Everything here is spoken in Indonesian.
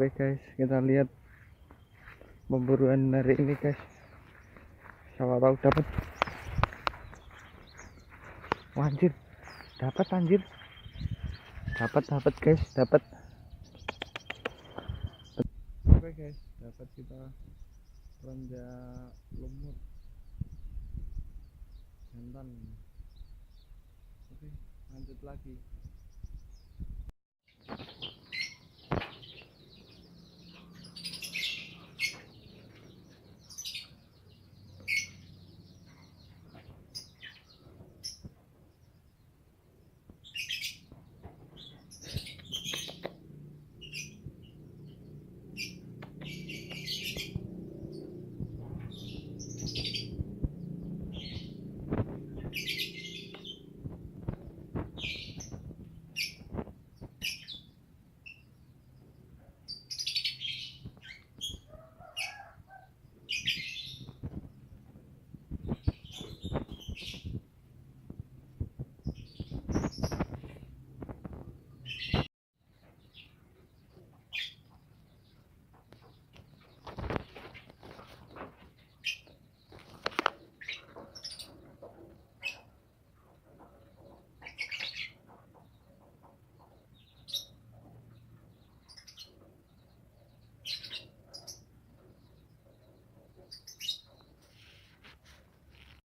Oke guys, kita lihat pemburuan hari ini guys. Siapa tahu dapat. Wah, anjir, dapat anjir. Dapat guys, dapat. Oke guys, dapat kita ronja lumut jantan. Oke, lanjut lagi.